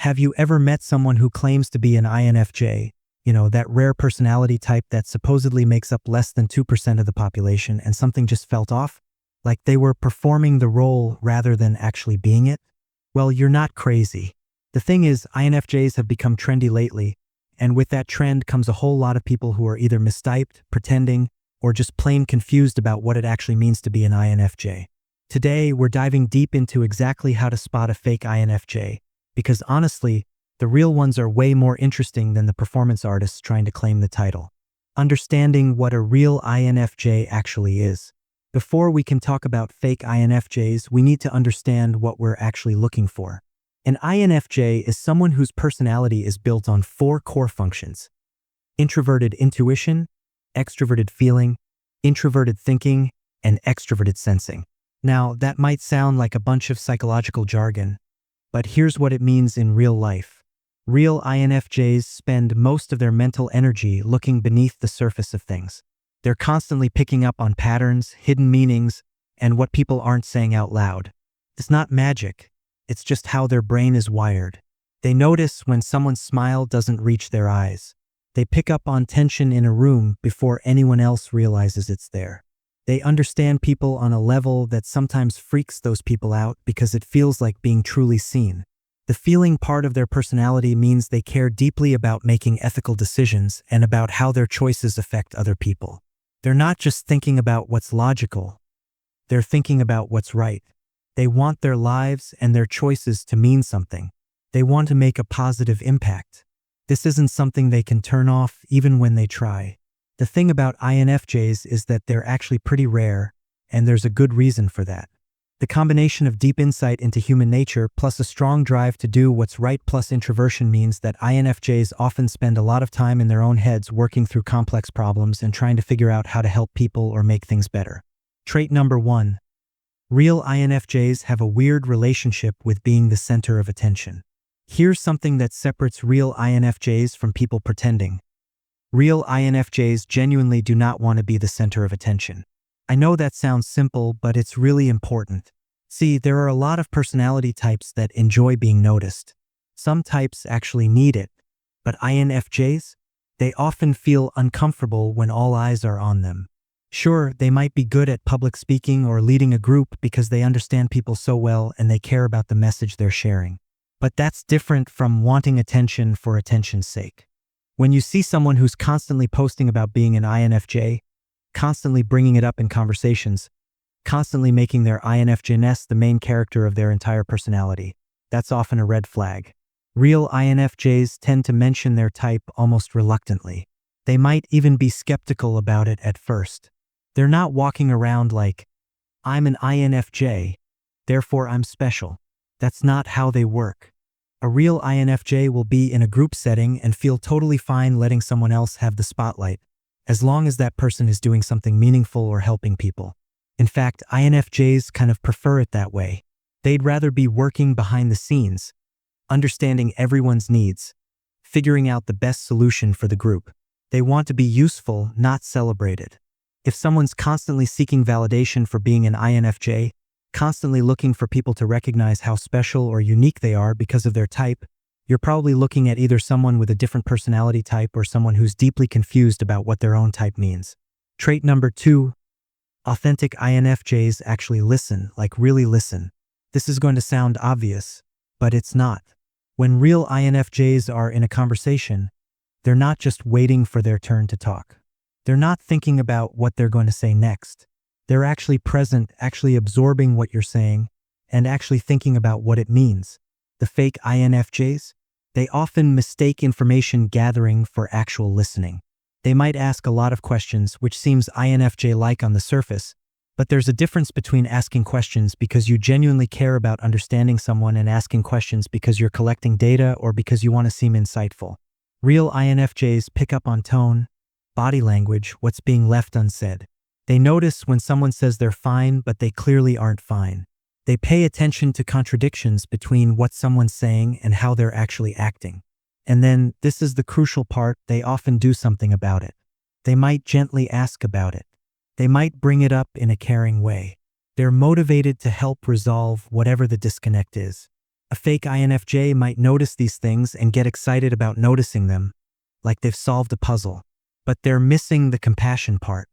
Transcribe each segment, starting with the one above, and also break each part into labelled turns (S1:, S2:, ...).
S1: Have you ever met someone who claims to be an INFJ? That rare personality type that supposedly makes up less than 2% of the population, and something just felt off? Like they were performing the role rather than actually being it? Well, you're not crazy. The thing is, INFJs have become trendy lately, and with that trend comes a whole lot of people who are either mistyped, pretending, or just plain confused about what it actually means to be an INFJ. Today, we're diving deep into exactly how to spot a fake INFJ, because honestly, the real ones are way more interesting than the performance artists trying to claim the title. Understanding what a real INFJ actually is. Before we can talk about fake INFJs, we need to understand what we're actually looking for. An INFJ is someone whose personality is built on 4 core functions: introverted intuition, extroverted feeling, introverted thinking, and extroverted sensing. Now, that might sound like a bunch of psychological jargon, but here's what it means in real life. Real INFJs spend most of their mental energy looking beneath the surface of things. They're constantly picking up on patterns, hidden meanings, and what people aren't saying out loud. It's not magic. It's just how their brain is wired. They notice when someone's smile doesn't reach their eyes. They pick up on tension in a room before anyone else realizes it's there. They understand people on a level that sometimes freaks those people out because it feels like being truly seen. The feeling part of their personality means they care deeply about making ethical decisions and about how their choices affect other people. They're not just thinking about what's logical. They're thinking about what's right. They want their lives and their choices to mean something. They want to make a positive impact. This isn't something they can turn off even when they try. The thing about INFJs is that they're actually pretty rare, and there's a good reason for that. The combination of deep insight into human nature plus a strong drive to do what's right plus introversion means that INFJs often spend a lot of time in their own heads working through complex problems and trying to figure out how to help people or make things better. Trait number 1. Real INFJs have a weird relationship with being the center of attention. Here's something that separates real INFJs from people pretending. Real INFJs genuinely do not want to be the center of attention. I know that sounds simple, but it's really important. See, there are a lot of personality types that enjoy being noticed. Some types actually need it, but INFJs, they often feel uncomfortable when all eyes are on them. Sure, they might be good at public speaking or leading a group because they understand people so well and they care about the message they're sharing. But that's different from wanting attention for attention's sake. When you see someone who's constantly posting about being an INFJ, constantly bringing it up in conversations, constantly making their INFJness the main character of their entire personality, that's often a red flag. Real INFJs tend to mention their type almost reluctantly. They might even be skeptical about it at first. They're not walking around like, "I'm an INFJ, therefore I'm special." That's not how they work. A real INFJ will be in a group setting and feel totally fine letting someone else have the spotlight, as long as that person is doing something meaningful or helping people. In fact, INFJs kind of prefer it that way. They'd rather be working behind the scenes, understanding everyone's needs, figuring out the best solution for the group. They want to be useful, not celebrated. If someone's constantly seeking validation for being an INFJ, constantly looking for people to recognize how special or unique they are because of their type, you're probably looking at either someone with a different personality type or someone who's deeply confused about what their own type means. Trait number 2. Authentic INFJs actually listen, like really listen. This is going to sound obvious, but it's not. When real INFJs are in a conversation, they're not just waiting for their turn to talk. They're not thinking about what they're going to say next. They're actually present, actually absorbing what you're saying, and actually thinking about what it means. The fake INFJs, they often mistake information gathering for actual listening. They might ask a lot of questions, which seems INFJ-like on the surface, but there's a difference between asking questions because you genuinely care about understanding someone and asking questions because you're collecting data or because you want to seem insightful. Real INFJs pick up on tone, body language, what's being left unsaid. They notice when someone says they're fine, but they clearly aren't fine. They pay attention to contradictions between what someone's saying and how they're actually acting. And then, this is the crucial part, they often do something about it. They might gently ask about it. They might bring it up in a caring way. They're motivated to help resolve whatever the disconnect is. A fake INFJ might notice these things and get excited about noticing them, like they've solved a puzzle. But they're missing the compassion part.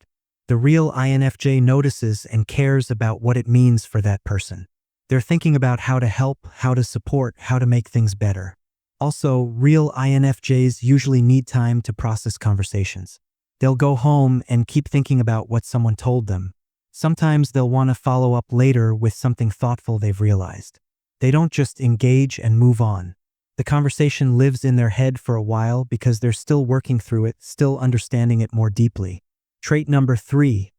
S1: The real INFJ notices and cares about what it means for that person. They're thinking about how to help, how to support, how to make things better. Also, real INFJs usually need time to process conversations. They'll go home and keep thinking about what someone told them. Sometimes they'll want to follow up later with something thoughtful they've realized. They don't just engage and move on. The conversation lives in their head for a while because they're still working through it, still understanding it more deeply. Trait number 3.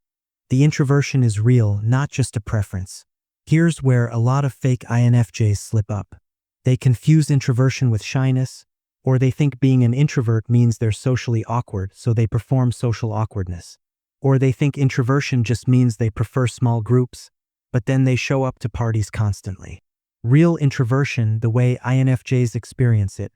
S1: The introversion is real, not just a preference. Here's where a lot of fake INFJs slip up. They confuse introversion with shyness, or they think being an introvert means they're socially awkward, so they perform social awkwardness. Or they think introversion just means they prefer small groups, but then they show up to parties constantly. Real introversion, the way INFJs experience it,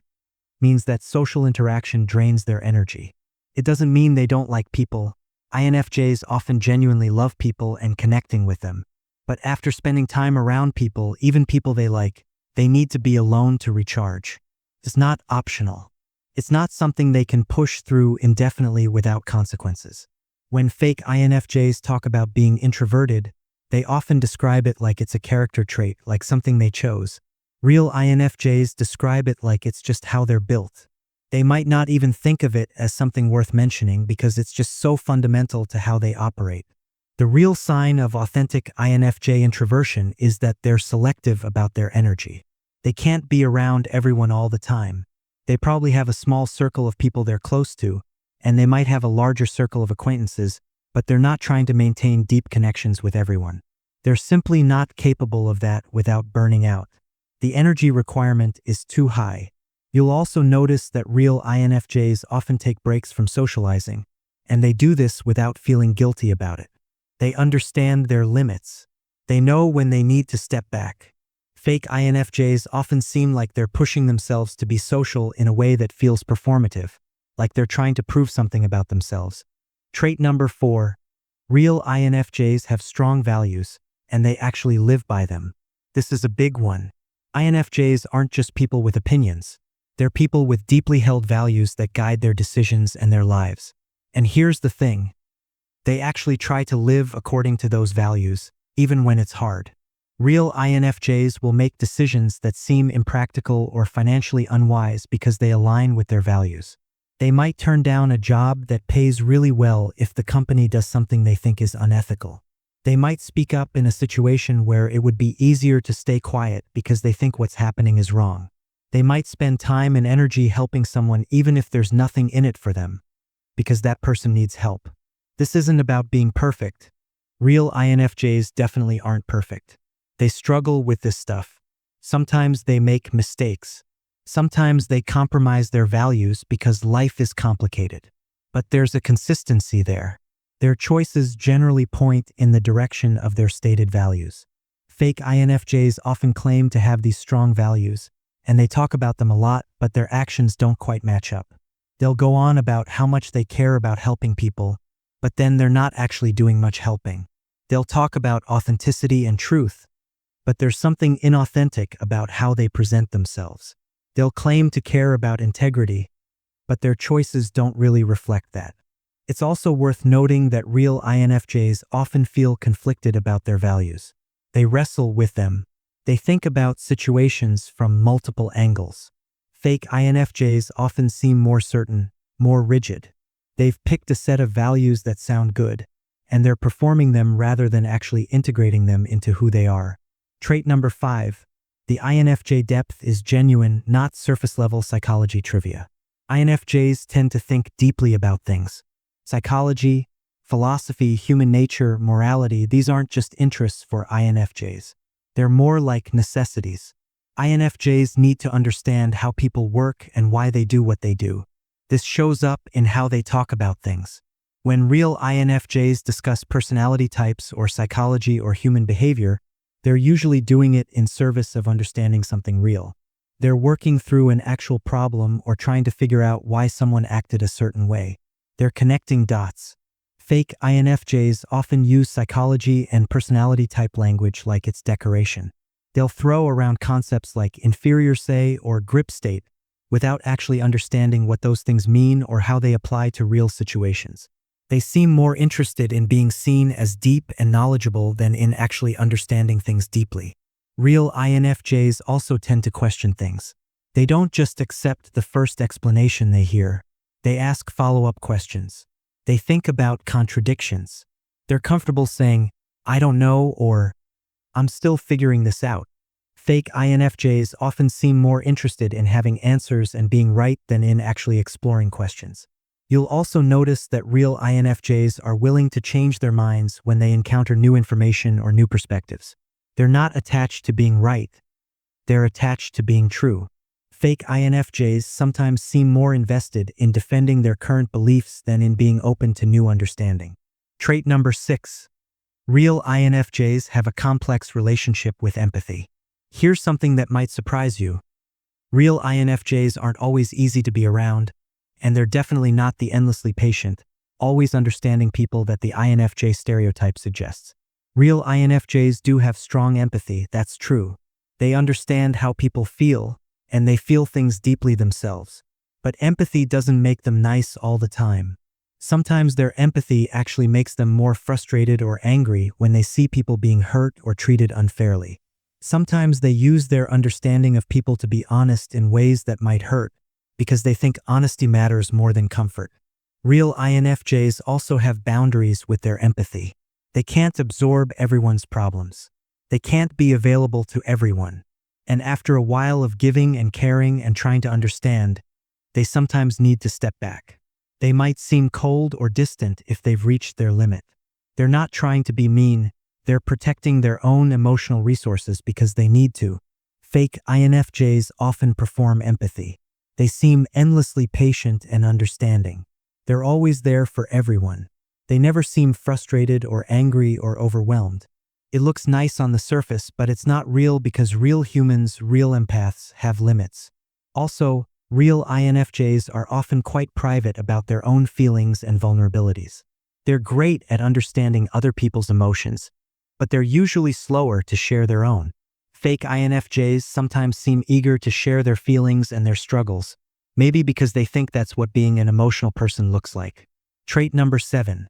S1: means that social interaction drains their energy. It doesn't mean they don't like people. INFJs often genuinely love people and connecting with them. But after spending time around people, even people they like, they need to be alone to recharge. It's not optional. It's not something they can push through indefinitely without consequences. When fake INFJs talk about being introverted, they often describe it like it's a character trait, like something they chose. Real INFJs describe it like it's just how they're built. They might not even think of it as something worth mentioning because it's just so fundamental to how they operate. The real sign of authentic INFJ introversion is that they're selective about their energy. They can't be around everyone all the time. They probably have a small circle of people they're close to, and they might have a larger circle of acquaintances, but they're not trying to maintain deep connections with everyone. They're simply not capable of that without burning out. The energy requirement is too high. You'll also notice that real INFJs often take breaks from socializing, and they do this without feeling guilty about it. They understand their limits. They know when they need to step back. Fake INFJs often seem like they're pushing themselves to be social in a way that feels performative, like they're trying to prove something about themselves. Trait number 4. Real INFJs have strong values, and they actually live by them. This is a big one. INFJs aren't just people with opinions. They're people with deeply held values that guide their decisions and their lives. And here's the thing. They actually try to live according to those values, even when it's hard. Real INFJs will make decisions that seem impractical or financially unwise because they align with their values. They might turn down a job that pays really well if the company does something they think is unethical. They might speak up in a situation where it would be easier to stay quiet because they think what's happening is wrong. They might spend time and energy helping someone even if there's nothing in it for them, because that person needs help. This isn't about being perfect. Real INFJs definitely aren't perfect. They struggle with this stuff. Sometimes they make mistakes. Sometimes they compromise their values because life is complicated. But there's a consistency there. Their choices generally point in the direction of their stated values. Fake INFJs often claim to have these strong values, and they talk about them a lot, but their actions don't quite match up. They'll go on about how much they care about helping people, but then they're not actually doing much helping. They'll talk about authenticity and truth, but there's something inauthentic about how they present themselves. They'll claim to care about integrity, but their choices don't really reflect that. It's also worth noting that real INFJs often feel conflicted about their values. They wrestle with them. They think about situations from multiple angles. Fake INFJs often seem more certain, more rigid. They've picked a set of values that sound good, and they're performing them rather than actually integrating them into who they are. Trait number 5. The INFJ depth is genuine, not surface-level psychology trivia. INFJs tend to think deeply about things. Psychology, philosophy, human nature, morality, these aren't just interests for INFJs. They're more like necessities. INFJs need to understand how people work and why they do what they do. This shows up in how they talk about things. When real INFJs discuss personality types or psychology or human behavior, they're usually doing it in service of understanding something real. They're working through an actual problem or trying to figure out why someone acted a certain way. They're connecting dots. Fake INFJs often use psychology and personality type language like it's decoration. They'll throw around concepts like inferior say or grip state without actually understanding what those things mean or how they apply to real situations. They seem more interested in being seen as deep and knowledgeable than in actually understanding things deeply. Real INFJs also tend to question things. They don't just accept the first explanation they hear. They ask follow-up questions. They think about contradictions. They're comfortable saying, "I don't know," or "I'm still figuring this out." Fake INFJs often seem more interested in having answers and being right than in actually exploring questions. You'll also notice that real INFJs are willing to change their minds when they encounter new information or new perspectives. They're not attached to being right. They're attached to being true. Fake INFJs sometimes seem more invested in defending their current beliefs than in being open to new understanding. Trait number 6. Real INFJs have a complex relationship with empathy. Here's something that might surprise you. Real INFJs aren't always easy to be around, and they're definitely not the endlessly patient, always understanding people that the INFJ stereotype suggests. Real INFJs do have strong empathy, that's true. They understand how people feel, and they feel things deeply themselves. But empathy doesn't make them nice all the time. Sometimes their empathy actually makes them more frustrated or angry when they see people being hurt or treated unfairly. Sometimes they use their understanding of people to be honest in ways that might hurt, because they think honesty matters more than comfort. Real INFJs also have boundaries with their empathy. They can't absorb everyone's problems. They can't be available to everyone. And after a while of giving and caring and trying to understand, they sometimes need to step back. They might seem cold or distant if they've reached their limit. They're not trying to be mean. They're protecting their own emotional resources because they need to. Fake INFJs often perform empathy. They seem endlessly patient and understanding. They're always there for everyone. They never seem frustrated or angry or overwhelmed. It looks nice on the surface, but it's not real because real humans, real empaths, have limits. Also, real INFJs are often quite private about their own feelings and vulnerabilities. They're great at understanding other people's emotions, but they're usually slower to share their own. Fake INFJs sometimes seem eager to share their feelings and their struggles, maybe because they think that's what being an emotional person looks like. Trait number 7.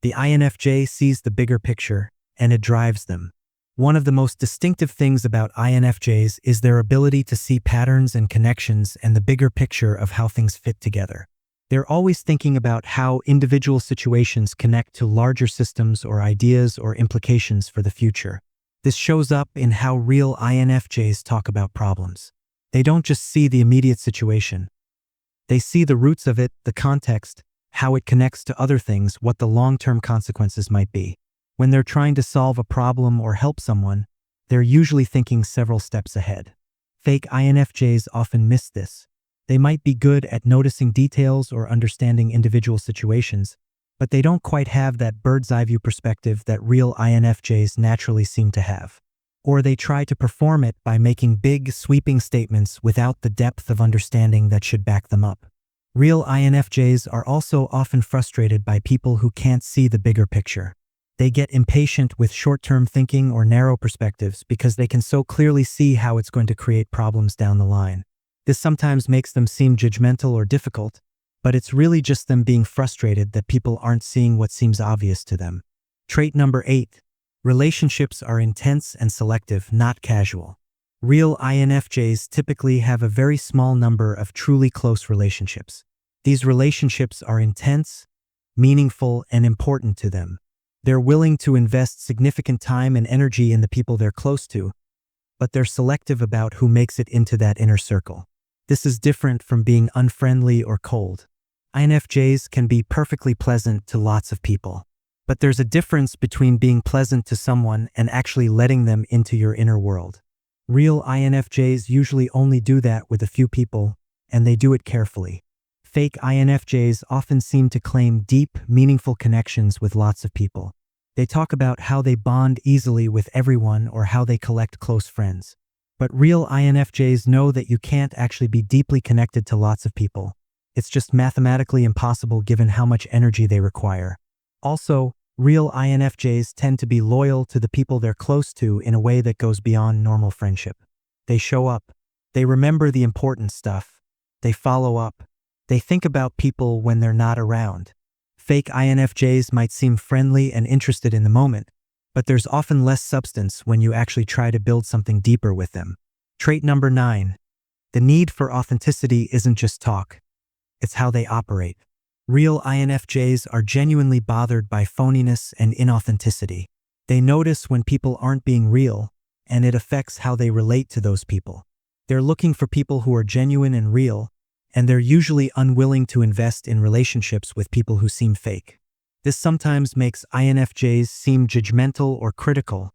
S1: The INFJ sees the bigger picture, and it drives them. One of the most distinctive things about INFJs is their ability to see patterns and connections and the bigger picture of how things fit together. They're always thinking about how individual situations connect to larger systems or ideas or implications for the future. This shows up in how real INFJs talk about problems. They don't just see the immediate situation. They see the roots of it, the context, how it connects to other things, what the long-term consequences might be. When they're trying to solve a problem or help someone, they're usually thinking several steps ahead. Fake INFJs often miss this. They might be good at noticing details or understanding individual situations, but they don't quite have that bird's-eye view perspective that real INFJs naturally seem to have. Or they try to perform it by making big, sweeping statements without the depth of understanding that should back them up. Real INFJs are also often frustrated by people who can't see the bigger picture. They get impatient with short-term thinking or narrow perspectives because they can so clearly see how it's going to create problems down the line. This sometimes makes them seem judgmental or difficult, but it's really just them being frustrated that people aren't seeing what seems obvious to them. Trait number 8. Relationships are intense and selective, not casual. Real INFJs typically have a very small number of truly close relationships. These relationships are intense, meaningful, and important to them. They're willing to invest significant time and energy in the people they're close to, but they're selective about who makes it into that inner circle. This is different from being unfriendly or cold. INFJs can be perfectly pleasant to lots of people, but there's a difference between being pleasant to someone and actually letting them into your inner world. Real INFJs usually only do that with a few people, and they do it carefully. Fake INFJs often seem to claim deep, meaningful connections with lots of people. They talk about how they bond easily with everyone or how they collect close friends. But real INFJs know that you can't actually be deeply connected to lots of people. It's just mathematically impossible given how much energy they require. Also, Real INFJs tend to be loyal to the people they're close to in a way that goes beyond normal friendship. They show up. They remember the important stuff. They follow up. They think about people when they're not around. Fake INFJs might seem friendly and interested in the moment, but there's often less substance when you actually try to build something deeper with them. Trait number 9. The need for authenticity isn't just talk. It's how they operate. Real INFJs are genuinely bothered by phoniness and inauthenticity. They notice when people aren't being real, and it affects how they relate to those people. They're looking for people who are genuine and real, and they're usually unwilling to invest in relationships with people who seem fake. This sometimes makes INFJs seem judgmental or critical,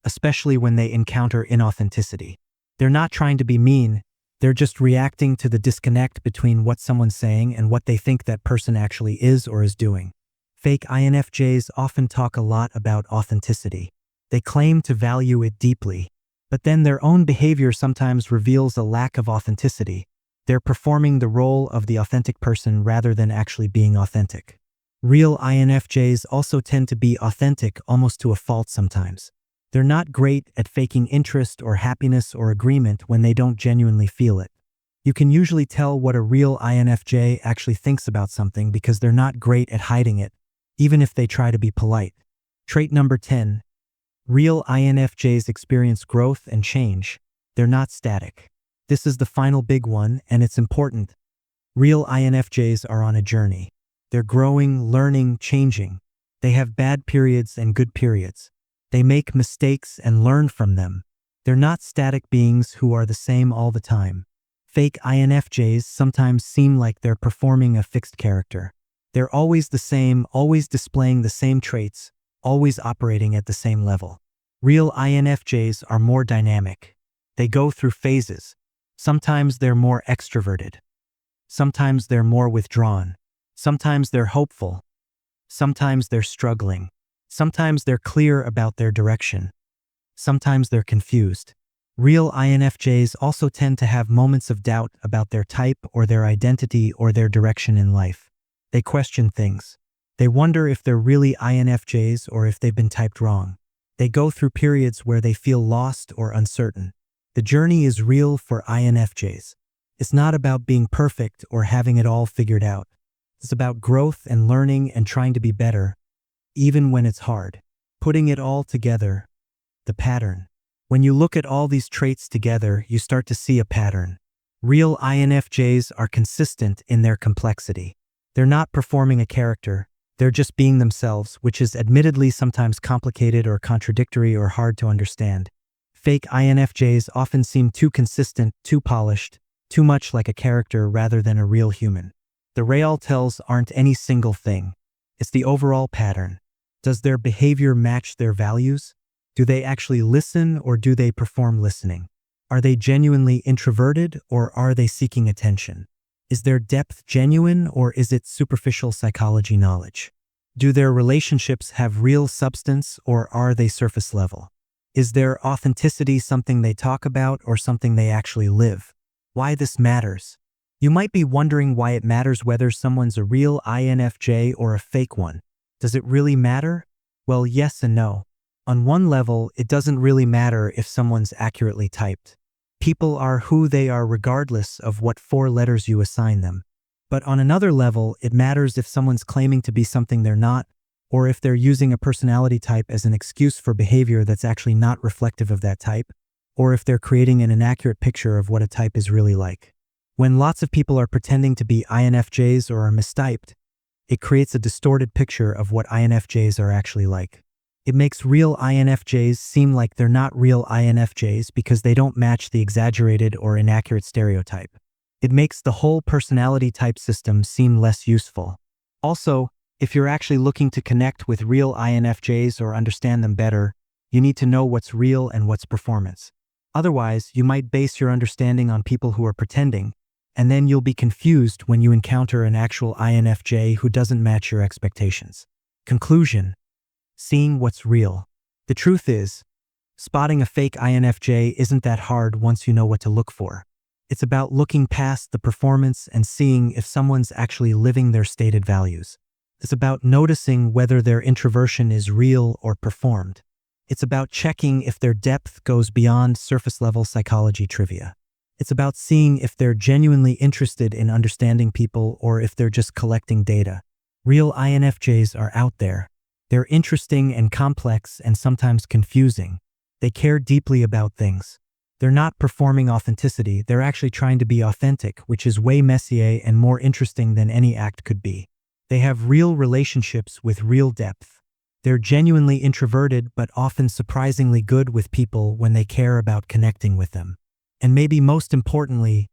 S1: especially when they encounter inauthenticity. They're not trying to be mean, they're just reacting to the disconnect between what someone's saying and what they think that person actually is or is doing. Fake INFJs often talk a lot about authenticity. They claim to value it deeply, but then their own behavior sometimes reveals a lack of authenticity. They're performing the role of the authentic person rather than actually being authentic. Real INFJs also tend to be authentic almost to a fault sometimes. They're not great at faking interest or happiness or agreement when they don't genuinely feel it. You can usually tell what a real INFJ actually thinks about something because they're not great at hiding it, even if they try to be polite. Trait number 10. Real INFJs experience growth and change. They're not static. This is the final big one, and it's important. Real INFJs are on a journey. They're growing, learning, changing. They have bad periods and good periods. They make mistakes and learn from them. They're not static beings who are the same all the time. Fake INFJs sometimes seem like they're performing a fixed character. They're always the same, always displaying the same traits, always operating at the same level. Real INFJs are more dynamic. They go through phases. Sometimes they're more extroverted. Sometimes they're more withdrawn. Sometimes they're hopeful. Sometimes they're struggling. Sometimes they're clear about their direction. Sometimes they're confused. Real INFJs also tend to have moments of doubt about their type or their identity or their direction in life. They question things. They wonder if they're really INFJs or if they've been typed wrong. They go through periods where they feel lost or uncertain. The journey is real for INFJs. It's not about being perfect or having it all figured out. It's about growth and learning and trying to be better, even when it's hard. Putting it all together, the pattern. When you look at all these traits together, you start to see a pattern. Real INFJs are consistent in their complexity. They're not performing a character, they're just being themselves, which is admittedly sometimes complicated or contradictory or hard to understand. Fake INFJs often seem too consistent, too polished, too much like a character rather than a real human. The real tells aren't any single thing. It's the overall pattern. Does their behavior match their values? Do they actually listen or do they perform listening? Are they genuinely introverted or are they seeking attention? Is their depth genuine or is it superficial psychology knowledge? Do their relationships have real substance or are they surface level? Is their authenticity something they talk about or something they actually live? Why this matters? You might be wondering why it matters whether someone's a real INFJ or a fake one. Does it really matter? Well, yes and no. On one level, it doesn't really matter if someone's accurately typed. People are who they are regardless of what 4 letters you assign them. But on another level, it matters if someone's claiming to be something they're not, or if they're using a personality type as an excuse for behavior that's actually not reflective of that type, or if they're creating an inaccurate picture of what a type is really like. When lots of people are pretending to be INFJs or are mistyped, it creates a distorted picture of what INFJs are actually like. It makes real INFJs seem like they're not real INFJs because they don't match the exaggerated or inaccurate stereotype. It makes the whole personality type system seem less useful. Also, if you're actually looking to connect with real INFJs or understand them better, you need to know what's real and what's performance. Otherwise, you might base your understanding on people who are pretending, and then you'll be confused when you encounter an actual INFJ who doesn't match your expectations. Conclusion: seeing what's real. The truth is, spotting a fake INFJ isn't that hard once you know what to look for. It's about looking past the performance and seeing if someone's actually living their stated values. It's about noticing whether their introversion is real or performed. It's about checking if their depth goes beyond surface-level psychology trivia. It's about seeing if they're genuinely interested in understanding people or if they're just collecting data. Real INFJs are out there. They're interesting and complex and sometimes confusing. They care deeply about things. They're not performing authenticity, they're actually trying to be authentic, which is way messier and more interesting than any act could be. They have real relationships with real depth. They're genuinely introverted but often surprisingly good with people when they care about connecting with them. And maybe most importantly,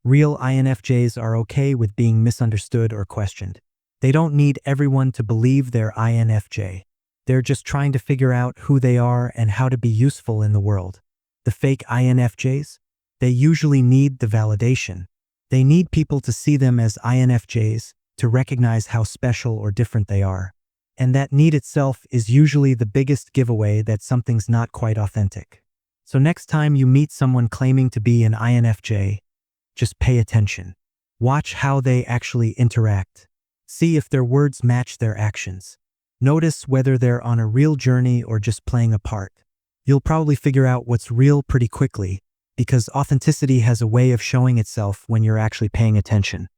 S1: real INFJs are okay with being misunderstood or questioned. They don't need everyone to believe they're INFJ. They're just trying to figure out who they are and how to be useful in the world. The fake INFJs? They usually need the validation. They need people to see them as INFJs, to recognize how special or different they are. And that need itself is usually the biggest giveaway that something's not quite authentic. So next time you meet someone claiming to be an INFJ, just pay attention. Watch how they actually interact. See if their words match their actions. Notice whether they're on a real journey or just playing a part. You'll probably figure out what's real pretty quickly, because authenticity has a way of showing itself when you're actually paying attention.